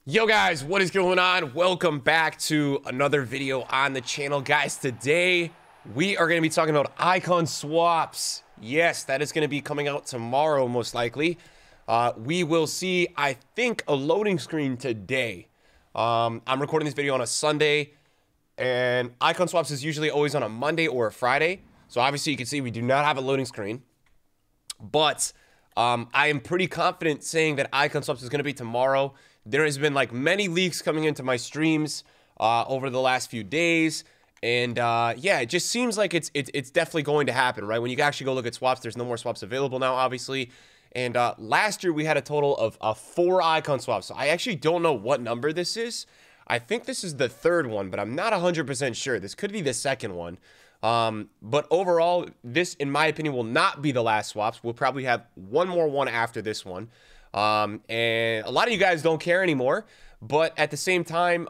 Yo guys, what is going on? Welcome back to another video on the channel. Guys, today we are going to be talking about icon swaps. Yes, that is going to be coming out tomorrow most likely. We will see, I think, a loading screen today. I'm recording this video on a Sunday, and icon swaps is usually always on a Monday or a Friday. So obviously you can see we do not have a loading screen, but I am pretty confident saying that icon swaps is going to be tomorrow. There has been like many leaks coming into my streams over the last few days, and yeah, it just seems like it's definitely going to happen, right? When you actually go look at swaps, there's no more swaps available now, obviously. And last year we had a total of 4 icon swaps. So I actually don't know what number this is. I think this is the 3rd one, but I'm not 100% sure. This could be the 2nd one. But overall, this, in my opinion, will not be the last swaps. We'll probably have one more one after this one. And a lot of you guys don't care anymore, but at the same time,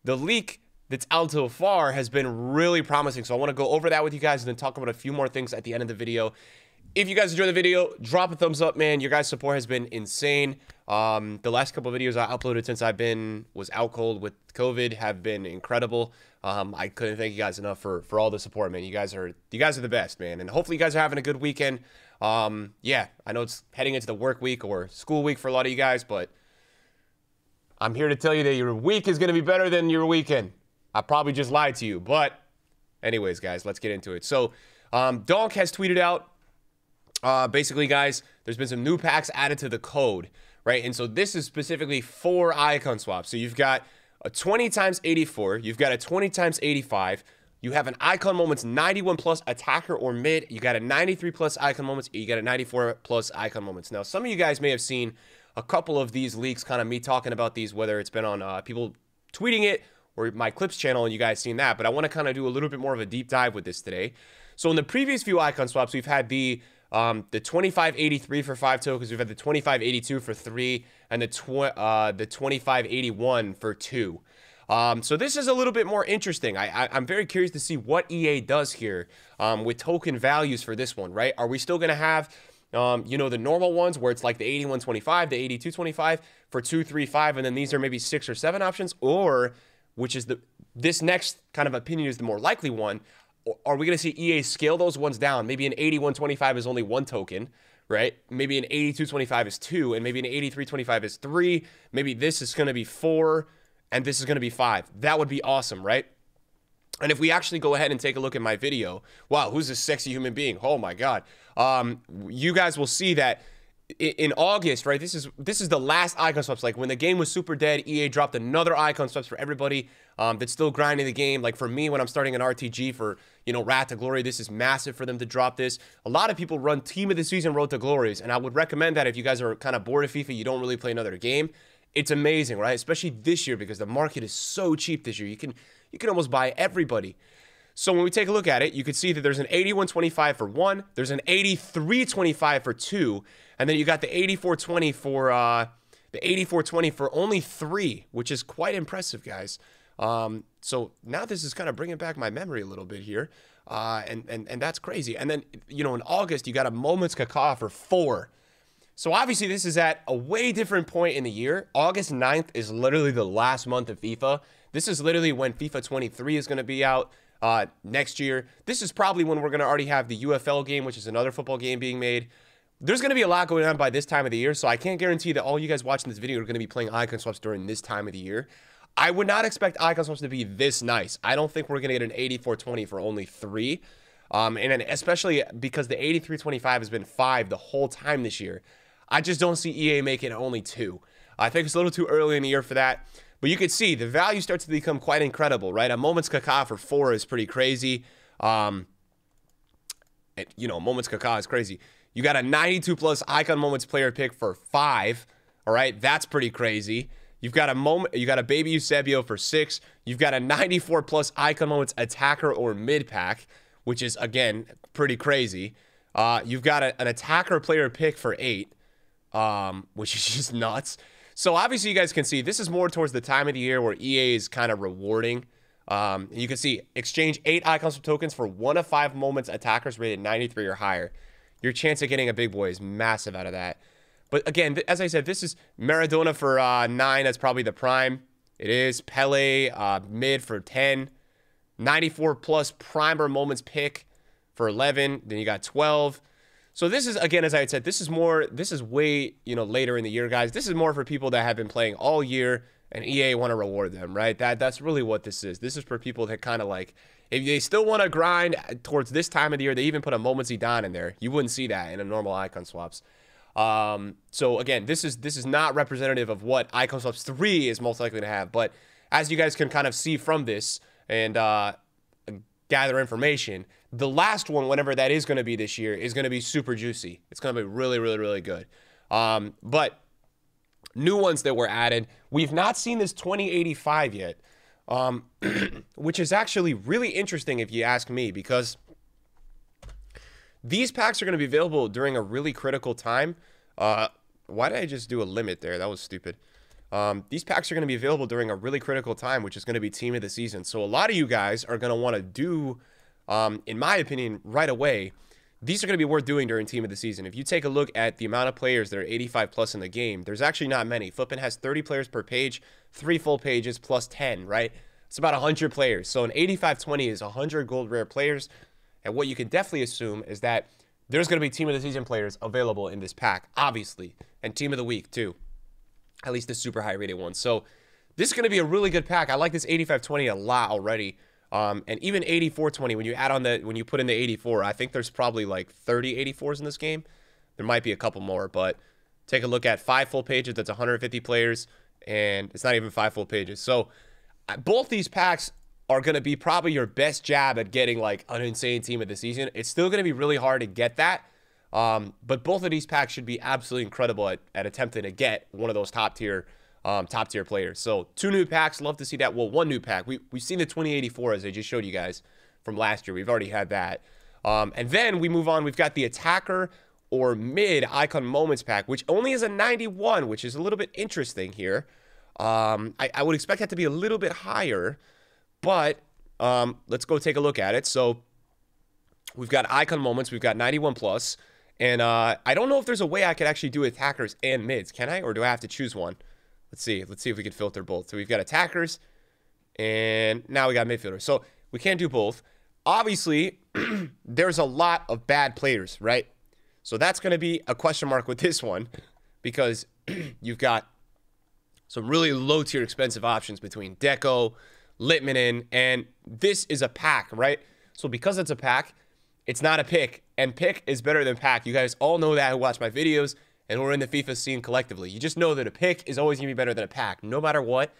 the leak that's out so far has been really promising. So I want to go over that with you guys and then talk about a few more things at the end of the video. If you guys enjoy the video, drop a thumbs up, man. Your guys' support has been insane. The last couple of videos I uploaded since was out cold with COVID have been incredible. I couldn't thank you guys enough for all the support, man. You guys are the best, man. And hopefully you guys are having a good weekend. Yeah, I know it's heading into the work week or school week for a lot of you guys, but I'm here to tell you that your week is going to be better than your weekend. I probably just lied to you, but anyways, guys, let's get into it. So, Donk has tweeted out, basically, guys, there's been some new packs added to the code, right? And so this is specifically for icon swaps. So you've got a 20 times 84, you've got a 20 times 85, you have an icon moments 91 plus attacker or mid, you got a 93 plus icon moments, you got a 94 plus icon moments. Now, some of you guys may have seen a couple of these leaks, kind of me talking about these, whether it's been on people tweeting it or my clips channel, and you guys seen that, but I want to kind of do a little bit more of a deep dive with this today. So in the previous few icon swaps, we've had the 2583 for 5 tokens, we've had the 2582 for 3, and the 2581 for 2. So this is a little bit more interesting. I'm very curious to see what EA does here with token values for this one, right? Are we still going to have, you know, the normal ones where it's like the 8125, the 8225 for 2, 3, 5, and then these are maybe 6 or 7 options, or, which is this next kind of opinion is the more likely one, are we going to see EA scale those ones down? Maybe an 8125 is only 1 token, right? Maybe an 8225 is 2, and maybe an 8325 is 3. Maybe this is going to be 4, and this is going to be 5. That would be awesome, right? And if we actually go ahead and take a look at my video, wow, who's this sexy human being? Oh my God. You guys will see that in August, right? This is the last icon swaps. Like when the game was super dead, EA dropped another icon swaps for everybody that's still grinding the game. Like for me, when I'm starting an RTG for, you know, Rat to Glory, this is massive for them to drop this. A lot of people run Team of the Season Road to Glories, and I would recommend that if you guys are kind of bored of FIFA, you don't really play another game. It's amazing, right? Especially this year because the market is so cheap this year. You can almost buy everybody. So when we take a look at it, you can see that there's an 8125 for 1, there's an 8325 for 2, and then you got the 8420 for only 3, which is quite impressive, guys. So now this is kind of bringing back my memory a little bit here, and that's crazy. And then, you know, in August you got a Moments Kaká for 4. So obviously this is at a way different point in the year. August 9th is literally the last month of FIFA. This is literally when FIFA 23 is going to be out next year. This is probably when we're going to already have the UFL game, which is another football game being made. There's going to be a lot going on by this time of the year, so I can't guarantee that all you guys watching this video are going to be playing icon swaps during this time of the year. I would not expect icon swaps to be this nice. I don't think we're going to get an 8420 for only 3. And then especially because the 8325 has been 5 the whole time this year. I just don't see EA making it only 2. I think it's a little too early in the year for that. But you can see the value starts to become quite incredible, right? A Moments Kaká for 4 is pretty crazy. You know, Moments Kaká is crazy. You got a 92 plus icon moments player pick for 5. All right, that's pretty crazy. You got a Baby Eusebio for 6. You've got a 94 plus icon moments attacker or mid pack, which is again pretty crazy. You've got an attacker player pick for 8. Which is just nuts. So obviously you guys can see this is more towards the time of the year where EA is kind of rewarding. You can see exchange 8 icon swap tokens for 1 of 5 moments attackers rated 93 or higher. Your chance of getting a big boy is massive out of that. But again, as I said, this is Maradona for 9. That's probably the prime. It is Pele mid for 10. 94 plus primer moments pick for 11. Then you got 12. So this is, again, as I had said, this is way, later in the year, guys. This is more for people that have been playing all year and EA want to reward them, right? That's really what this is. This is for people that kind of like, if they still want to grind towards this time of the year, they even put a Moment Zidane in there. You wouldn't see that in a normal icon swaps. So again, this is not representative of what icon swaps 3 is most likely to have. But as you guys can kind of see from this and gather information, the last one, whenever that is going to be this year, is going to be super juicy. It's going to be really, really, really good. But new ones that were added, we've not seen this 2085 yet, which is actually really interesting if you ask me, because these packs are going to be available during a really critical time. Why did I just do a limit there? That was stupid. These packs are going to be available during a really critical time, which is going to be team of the season. So a lot of you guys are going to want to do, in my opinion, right away. These are going to be worth doing during team of the season. If you take a look at the amount of players that are 85 plus in the game, there's actually not many. Flippin' has 30 players per page, 3 full pages plus 10, right? It's about 100 players. So an 85-20 is 100 gold rare players. And what you can definitely assume is that there's going to be team of the season players available in this pack, obviously, and team of the week too. At least the super high rated ones. So this is going to be a really good pack. I like this 85-20 a lot already. And even 84-20, when you put in the 84, I think there's probably like 30 84s in this game. There might be a couple more, but take a look at 5 full pages. That's 150 players, and it's not even 5 full pages. So both these packs are going to be probably your best jab at getting like an insane team of the season. It's still going to be really hard to get that. But both of these packs should be absolutely incredible at attempting to get one of those top tier players. So 2 new packs, love to see that. Well, 1 new pack. We've seen the 2084 as I just showed you guys from last year. We've already had that. And then we move on. We've got the attacker or mid icon moments pack, which only is a 91, which is a little bit interesting here. I would expect that to be a little bit higher, but let's go take a look at it. So we've got icon moments. We've got 91 plus. And I don't know if there's a way I could actually do attackers and mids. Can I? Or do I have to choose one? Let's see if we can filter both. So we've got attackers, and now we got midfielders. So we can't do both. Obviously, there's a lot of bad players, right? So that's going to be a question mark with this one, because you've got some really low-tier expensive options between Deco, Litmanen, and this is a pack, right? So because it's a pack, it's not a pick, and pick is better than pack. You guys all know that who watch my videos and we're in the FIFA scene collectively. You just know that a pick is always going to be better than a pack, no matter what.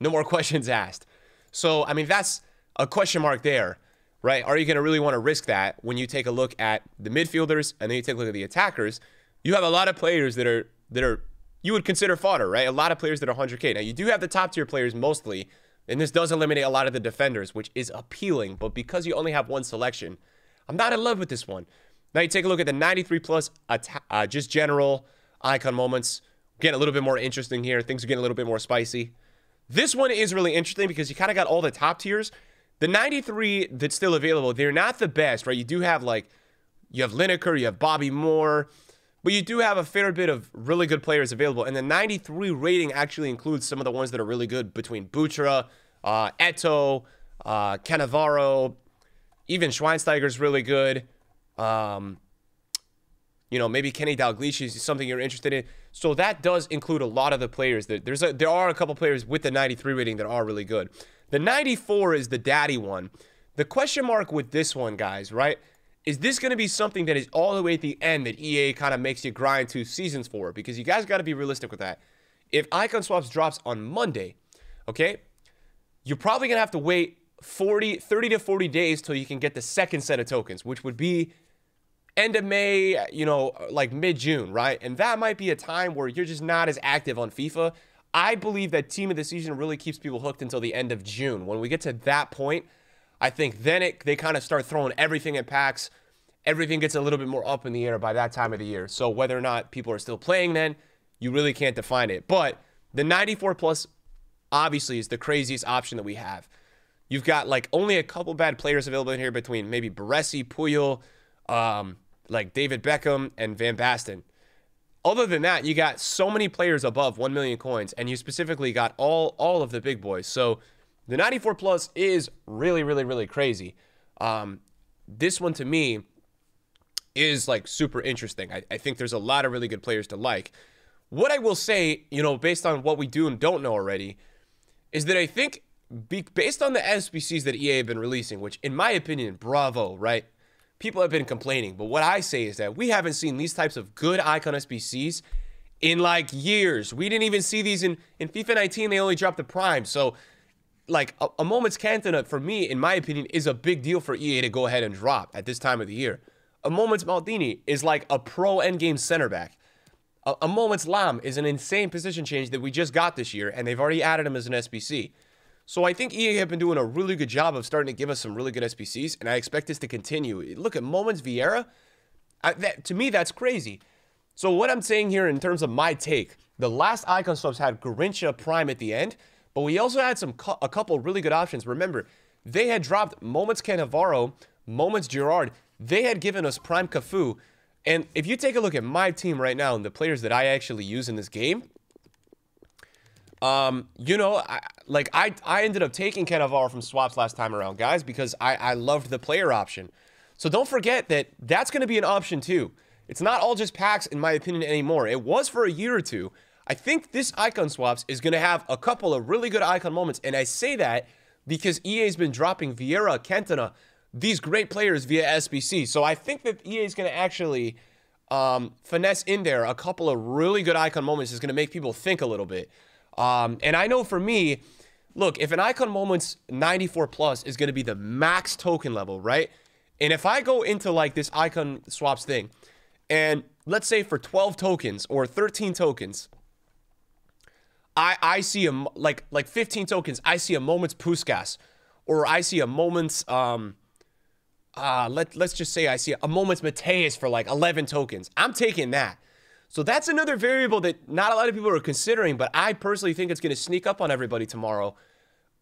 No more questions asked. So, I mean, that's a question mark there, right? Are you going to really want to risk that when you take a look at the midfielders and then you take a look at the attackers? You have a lot of players that are you would consider fodder, right? A lot of players that are 100K. Now, you do have the top tier players mostly, and this does eliminate a lot of the defenders, which is appealing. But because you only have one selection, I'm not in love with this one. Now you take a look at the 93 plus just general icon moments. Getting a little bit more interesting here. Things are getting a little bit more spicy. This one is really interesting because you kind of got all the top tiers. The 93 that's still available, they're not the best, right? You do have you have Lineker, you have Bobby Moore, but you do have a fair bit of really good players available. And the 93 rating actually includes some of the ones that are really good between Butra, Eto'o, Cannavaro, even Schweinsteiger's really good. Maybe Kenny Dalglish is something you're interested in. So that does include a lot of the players. There are a couple players with the 93 rating that are really good. The 94 is the daddy one. The question mark with this one, guys, right? Is this going to be something that is all the way at the end that EA kind of makes you grind 2 seasons for? Because you guys got to be realistic with that. If Icon Swaps drops on Monday, okay, you're probably going to have to wait 30 to 40 days till you can get the second set of tokens, which would be end of May, like mid-June, right? And that might be a time where you're just not as active on FIFA. I believe that team of the season really keeps people hooked until the end of June. When we get to that point, I think then they kind of start throwing everything in packs. Everything gets a little bit more up in the air by that time of the year. So whether or not people are still playing then, you really can't define it. But the 94 plus obviously is the craziest option that we have. You've got only a couple bad players available in here between maybe Baresi, Puyol, like David Beckham and Van Basten. Other than that, you got so many players above 1 million coins, and you specifically got all of the big boys. So the 94 plus is really, really, really crazy. This one to me is like super interesting. I think there's a lot of really good players to like. What I will say, you know, based on what we do and don't know already, is that I think based on the SBCs that EA have been releasing, which in my opinion, bravo, right? People have been complaining, but what I say is that we haven't seen these types of good icon SBCs in like years. We didn't even see these in FIFA 19. They only dropped the prime. So like a moment's Cantona, for me, in my opinion, is a big deal for EA to go ahead and drop at this time of the year. A moment's Maldini is like a pro endgame center back. A moment's Lam is an insane position change that we just got this year, and they've already added him as an SBC. So I think EA have been doing a really good job of starting to give us some really good SBCs, and I expect this to continue. Look at Moments Vieira. To me, that's crazy. So what I'm saying here in terms of my take, the last icon swaps had Garrincha Prime at the end, but we also had a couple really good options. Remember, they had dropped Moments Cannavaro, Moments Gerrard. They had given us Prime Cafu. And if you take a look at my team right now and the players that I actually use in this game, you know, I ended up taking Cannavaro from swaps last time around, guys, because I loved the player option. So don't forget that that's going to be an option too. It's not all just packs, in my opinion, anymore. It was for a year or two. I think this icon swaps is going to have a couple of really good icon moments, and I say that because EA's been dropping Vieira, Cantona, these great players via SBC. So I think that EA is going to actually finesse in there a couple of really good icon moments is going to make people think a little bit. And I know for me, look, if an icon moments 94 plus is going to be the max token level, right? And if I go into like this icon swaps thing, and let's say for 12 tokens or 13 tokens, I see a like 15 tokens, I see a moments Puskas, or I see a moments let's just say I see a moments Mateus for like 11 tokens. I'm taking that. So that's another variable that not a lot of people are considering, but I personally think it's going to sneak up on everybody tomorrow,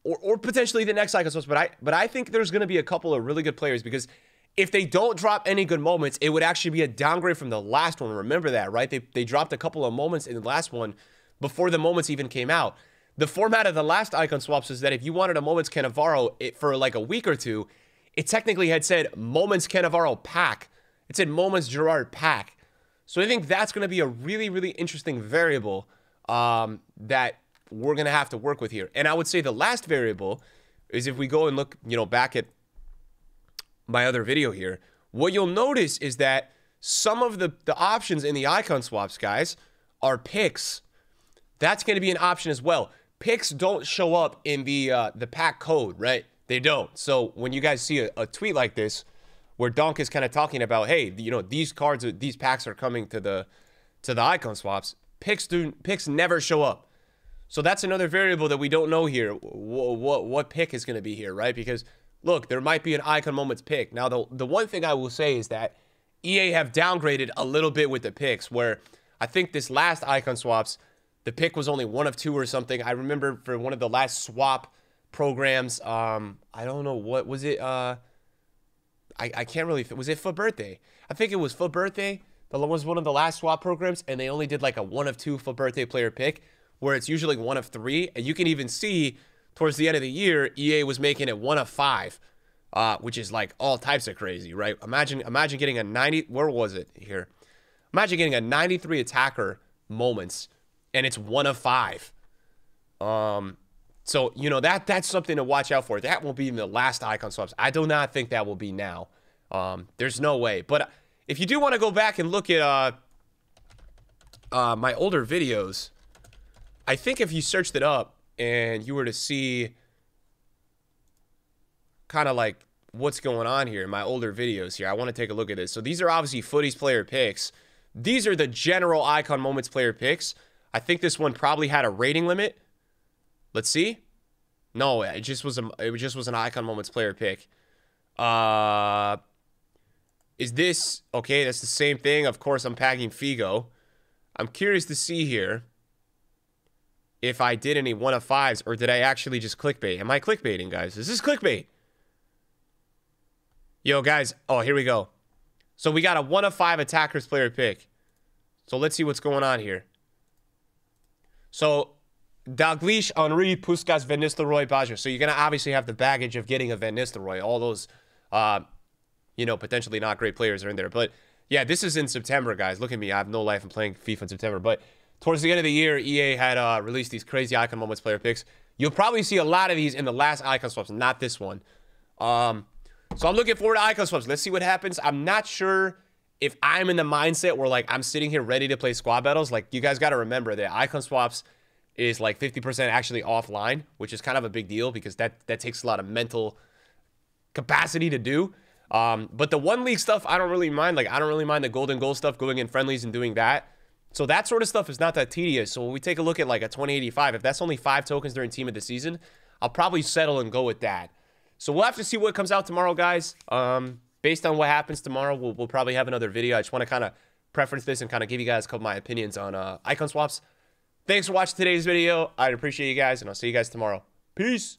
or potentially the next icon swaps. But I think there's going to be a couple of really good players, because if they don't drop any good moments, it would actually be a downgrade from the last one. Remember that, right? They dropped a couple of moments in the last one before the moments even came out. The format of the last icon swaps is that if you wanted a moments Cannavaro for like a week or two, it technically had said moments Cannavaro pack. It said moments Gerrard pack. So I think that's going to be a really, really interesting variable that we're going to have to work with here. And I would say the last variable is, if we go and look, you know, back at my other video here, what you'll notice is that some of the options in the icon swaps, guys, are picks. That's going to be an option as well. Picks don't show up in the pack code, right? They don't. So when you guys see a tweet like this, where Donk is kind of talking about, hey, you know, these cards, these packs are coming to the icon swaps, picks never show up. So that's another variable that we don't know here. What pick is going to be here, right? Because look, there might be an icon moments pick. Now, the one thing I will say is that EA have downgraded a little bit with the picks, where I think this last icon swaps, the pick was only 1 of 2 or something. I remember for one of the last swap programs, I don't know, what was it? I can't really, was it for birthday? I think it was for birthday. That was one of the last swap programs, and they only did like a 1 of 2 for birthday player pick, where it's usually 1 of 3. And you can even see towards the end of the year, EA was making it 1 of 5, which is like all types of crazy, right? Imagine getting a 90, where was it here? Imagine getting a 93 attacker moments, and it's 1 of 5. So, you know, that's something to watch out for. That won't be in the last icon swaps. I do not think that will be now. There's no way. But if you do want to go back and look at my older videos, I think if you searched it up and you were to see kind of like what's going on here in my older videos here, I want to take a look at this. So these are obviously Footies player picks. These are the general icon moments player picks. I think this one probably had a rating limit. Let's see. No, it just was an icon moments player pick. Is this okay? That's the same thing. Of course, I'm packing Figo. I'm curious to see here if I did any 1 of 5s, or did I actually just clickbait? Am I clickbaiting, guys? Is this clickbait? Yo, guys. Oh, here we go. So we got a 1 of 5 attackers player pick. So let's see what's going on here. So Dalglish, Henry, Puskas, Van Nistelrooy, Baggio. So you're going to obviously have the baggage of getting a Van Nistelrooy. All those, potentially not great players are in there. But yeah, this is in September, guys. Look at me. I have no life. I'm playing FIFA in September. But towards the end of the year, EA had released these crazy Icon Moments player picks. You'll probably see a lot of these in the last Icon Swaps, not this one. So I'm looking forward to Icon Swaps. Let's see what happens. I'm not sure if I'm in the mindset where, like, I'm sitting here ready to play squad battles. Like, you guys got to remember that Icon Swaps is like 50% actually offline, which is kind of a big deal because that takes a lot of mental capacity to do. But the 1 league stuff, I don't really mind. Like, I don't really mind the golden goal stuff, going in friendlies and doing that. So that sort of stuff is not that tedious. So when we take a look at like a 2085, if that's only 5 tokens during team of the season, I'll probably settle and go with that. So we'll have to see what comes out tomorrow, guys. Based on what happens tomorrow, we'll probably have another video. I just want to kind of preference this and kind of give you guys a couple of my opinions on Icon Swaps. Thanks for watching today's video. I appreciate you guys, and I'll see you guys tomorrow. Peace.